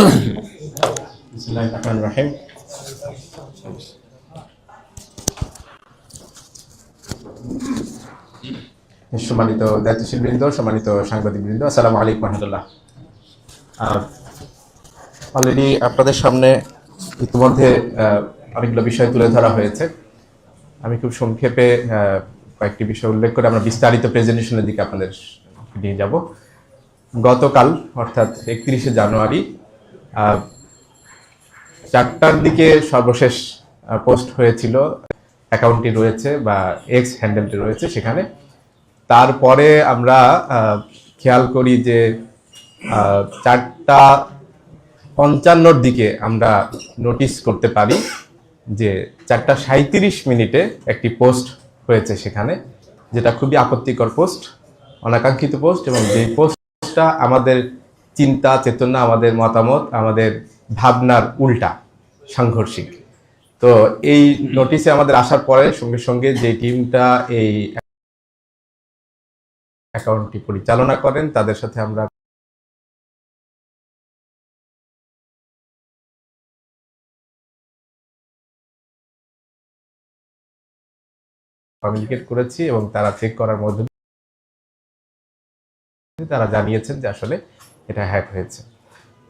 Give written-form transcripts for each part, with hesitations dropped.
বিসমিল্লাহিররহমানিররহিম। সম্মানিত দায়িত্বশীল বৃন্দ, সম্মানিত সাংবাদিক বৃন্দ, আসসালামু আলাইকুম রহমতুল্লাহ। অলরেডি আপনাদের সামনে ইতিমধ্যে অনেকগুলো বিষয় তুলে ধরা হয়েছে। আমি খুব সংক্ষেপে কয়েকটি বিষয় উল্লেখ করে আমরা বিস্তারিত প্রেজেন্টেশনের দিকে আপনাদের নিয়ে যাব। গতকাল অর্থাৎ 31শে জানুয়ারি 4টার দিকে সর্বশেষ পোস্ট হয়েছিল, অ্যাকাউন্টটি রয়েছে বা এক্স হ্যান্ডেলটি রয়েছে সেখানে। তারপরে আমরা খেয়াল করি যে 4টা 55-র দিকে আমরা নোটিস করতে পারি যে 4টা 37 একটি পোস্ট হয়েছে সেখানে, যেটা খুবই আপত্তিকর পোস্ট, অনাকাঙ্ক্ষিত পোস্ট, এবং যেই পোস্টটা আমাদের চিন্তা চেতনা, আমাদের মতামত, আমাদের ভাবনার উল্টা, সাংঘর্ষিক। তো এই নোটিশে আমাদের আসার পরে সঙ্গে সঙ্গে যে টিমটা এই অ্যাকাউন্টটি পরিচালনা করেন তাদের সাথে আমরা কমিউনিকেট করেছি এবং তারা চেক করার মধ্যে তারা জানিয়েছেন যে আসলে এটা হ্যাক হয়েছে।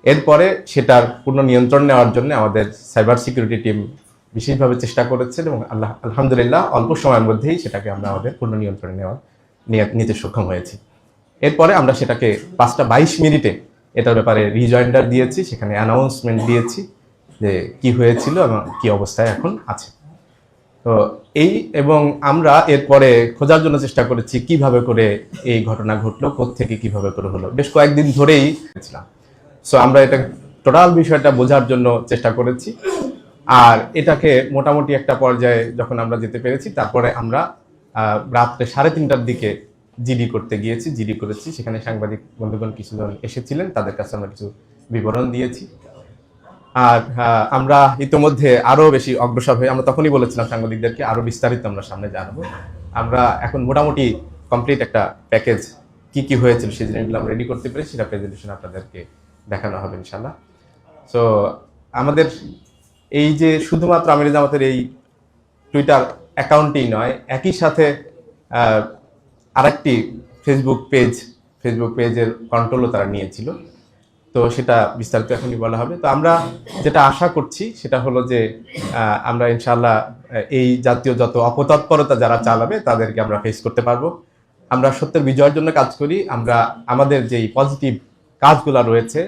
এরপরে সেটার পূর্ণ নিয়ন্ত্রণ নেওয়ার জন্য আমাদের সাইবার সিকিউরিটি টিম বিশেষভাবে চেষ্টা করেছেন এবং আলহামদুলিল্লাহ অল্প সময়ের মধ্যেই সেটাকে আমরা আমাদের পূর্ণ নিয়ন্ত্রণে নিতে সক্ষম হয়েছি। এরপরে আমরা সেটাকে 5টা 22 এটার ব্যাপারে রিজয়েন্ডার দিয়েছি, সেখানে অ্যানাউন্সমেন্ট দিয়েছি যে কি হয়েছিল এবং কি অবস্থায় এখন আছে। তো এবং আমরা এরপরে খোঁজার জন্য চেষ্টা করেছি কিভাবে করে এই ঘটনা ঘটলো, কোত্থেকে কিভাবে করে হলো। বেশ কয়েকদিন ধরেই ছিলাম। সো আমরা এটা টোটাল বিষয়টা বোঝার জন্য চেষ্টা করেছি, আর এটাকে মোটামুটি একটা পর্যায়ে যখন আমরা যেতে পেরেছি, তারপরে আমরা রাত্রে 3:30টার দিকে জিডি করতে গিয়েছি, জিডি করেছি। সেখানে সাংবাদিক বন্ধুগণ কিছুজন এসেছিলেন, তাদের কাছে আমরা কিছু বিবরণ দিয়েছি। আর আমরা ইতিমধ্যে আরো বেশি অগ্রসর হয়ে আমরা তখনই বলেছিলাম সাংবাদিকদেরকে আরো বিস্তারিত আমরা সামনে জানাবো। আমরা এখন মোটামুটি কমপ্লিট একটা প্যাকেজ কি কি হয়েছিল সেই জিনিসগুলো আমরা রেডি করতে পেরেছি, সেটা প্রেজেন্টেশন আপনাদেরকে দেখানো হবে ইনশাল্লাহ। সো আমাদের এই যে শুধুমাত্র আমির জামাতের এই টুইটার অ্যাকাউন্টই নয়, একই সাথে আরেকটি ফেসবুক পেজের কন্ট্রোলও তারা নিয়েছিল। তো সেটা বিস্তারিত এখনই বলা হবে। তো আমরা যেটা আশা করছি সেটা হলো যে আমরা ইনশাআল্লাহ এই জাতীয় যত অপতৎপরতা যারা চালাবে তাদেরকে আমরা ফেস করতে পারবো। আমরা সত্যের বিজয়ের জন্য কাজ করি। আমরা আমাদের যেই পজিটিভ কাজগুলো রয়েছে,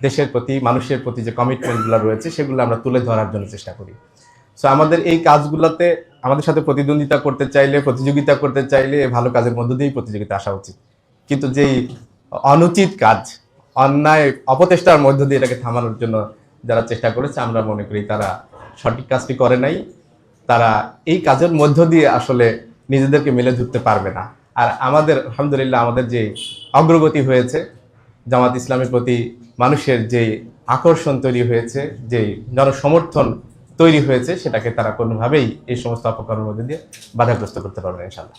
দেশের প্রতি, মানুষের প্রতি যে কমিটমেন্টগুলো রয়েছে, সেগুলো আমরা তুলে ধরার জন্য চেষ্টা করি। সো আমাদের এই কাজগুলোতে আমাদের সাথে প্রতিদ্বন্দ্বিতা করতে চাইলে, প্রতিযোগিতা করতে চাইলে ভালো কাজের মধ্য দিয়েই প্রতিযোগিতা আসা উচিত। কিন্তু যেই অনুচিত কাজ, অন্যায় অপচেষ্টার মধ্য দিয়ে এটাকে থামানোর জন্য যারা চেষ্টা করেছে, আমরা মনে করি তারা সঠিক কাজটি করে নাই। তারা এই কাজের মধ্য দিয়ে আসলে নিজেদেরকে মেলে ধরতে পারবে না। আর আমাদের আলহামদুলিল্লাহ আমাদের যে অগ্রগতি হয়েছে, জামাত ইসলামের প্রতি মানুষের যে আকর্ষণ তৈরি হয়েছে, যে জনসমর্থন তৈরি হয়েছে, সেটাকে তারা কোনোভাবেই এই সমস্ত অপকর্মের মধ্যে দিয়ে বাধাগ্রস্ত করতে পারবে না ইনশাআল্লাহ।